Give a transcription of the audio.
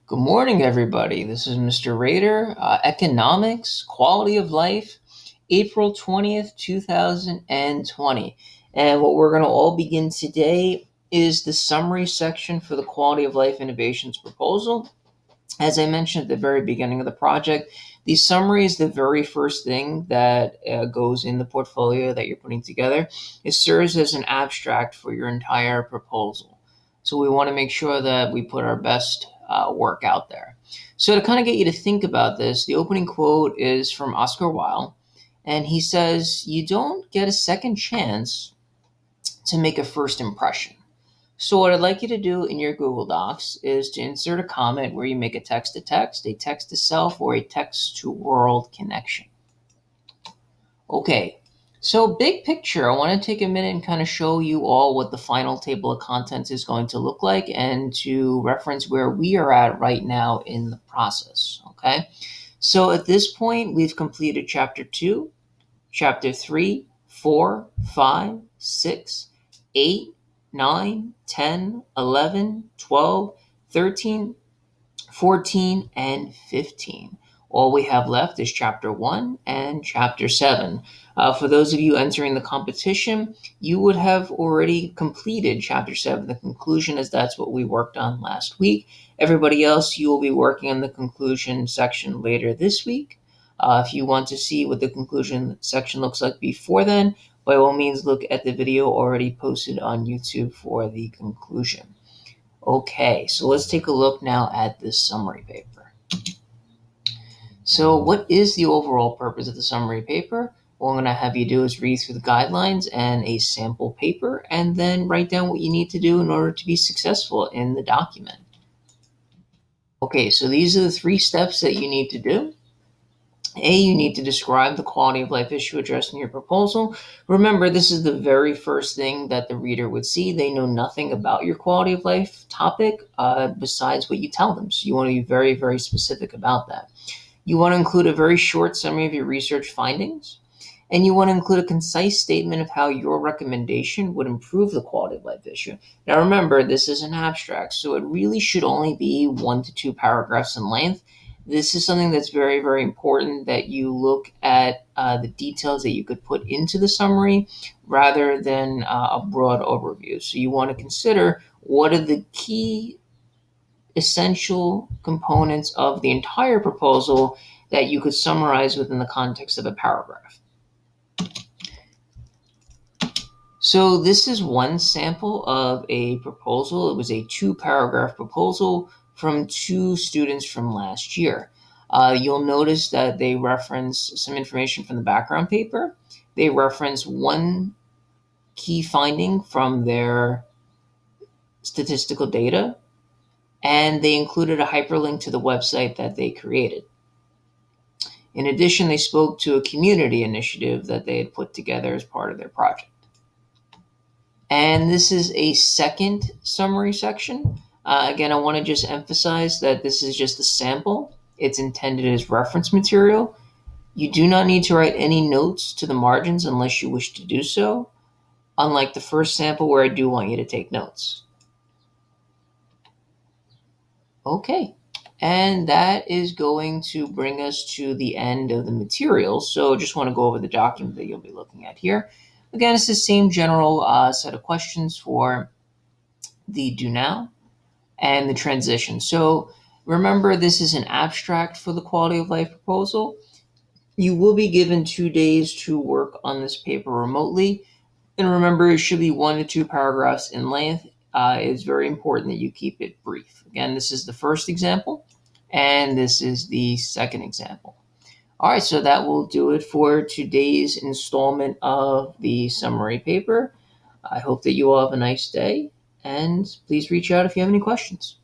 Good morning, everybody. This is Mr. Rader, Economics, Quality of Life, April 20th, 2020. And what we're going to all begin today is the summary section for the Quality of Life Innovations proposal. As I mentioned at the very beginning of the project, the summary is the very first thing that goes in the portfolio that you're putting together. It serves as an abstract for your entire proposal. So we want to make sure that we put our best work out there. So to kind of get you to think about this, the opening quote is from Oscar Wilde, and he says, "You don't get a second chance to make a first impression." So what I'd like you to do in your Google Docs is to insert a comment where you make a text-to-text, a text-to-self, or a text-to-world connection. Okay, so big picture, I want to take a minute and kind of show you all what the final table of contents is going to look like and to reference where we are at right now in the process, okay? So at this point, we've completed Chapter 2, Chapter 3, 4, 5, 6, 8, 9, 10, 11, 12, 13, 14, and 15. All we have left is Chapter 1 and Chapter 7. For those of you entering the competition, you would have already completed Chapter 7, the conclusion, as that's what we worked on last week. Everybody else, you will be working on the conclusion section later this week. If you want to see what the conclusion section looks like before then, by all means, look at the video already posted on YouTube for the conclusion. Okay, so let's take a look now at this summary paper. So what is the overall purpose of the summary paper? What I'm going to have you do is read through the guidelines and a sample paper, and then write down what you need to do in order to be successful in the document. Okay, so these are the 3 steps that you need to do. A, you need to describe the quality of life issue addressed in your proposal. Remember, this is the very first thing that the reader would see. They know nothing about your quality of life topic besides what you tell them. So you want to be very, very specific about that. You want to include a very short summary of your research findings. And you want to include a concise statement of how your recommendation would improve the quality of life issue. Now remember, this is an abstract, so it really should only be 1 to 2 paragraphs in length. This is something that's very, very important, that you look at the details that you could put into the summary rather than a broad overview. So you want to consider what are the key essential components of the entire proposal that you could summarize within the context of a paragraph. So this is one sample of a proposal. It was a 2-paragraph proposal from 2 students from last year. You'll notice that they reference some information from the background paper. They reference one key finding from their statistical data, and they included a hyperlink to the website that they created. In addition, they spoke to a community initiative that they had put together as part of their project. And this is a second summary section. Again, I want to just emphasize that this is just a sample. It's intended as reference material. You do not need to write any notes to the margins unless you wish to do so, unlike the first sample where I do want you to take notes. Okay, and that is going to bring us to the end of the material. So just want to go over the document that you'll be looking at here. Again, it's the same general set of questions for the do now and the transition. So remember, this is an abstract for the quality of life proposal. You will be given 2 days to work on this paper remotely. And remember, it should be 1 to 2 paragraphs in length. It's very important that you keep it brief. Again, this is the first example, and this is the second example. All right, so that will do it for today's installment of the summary paper. I hope that you all have a nice day, and please reach out if you have any questions.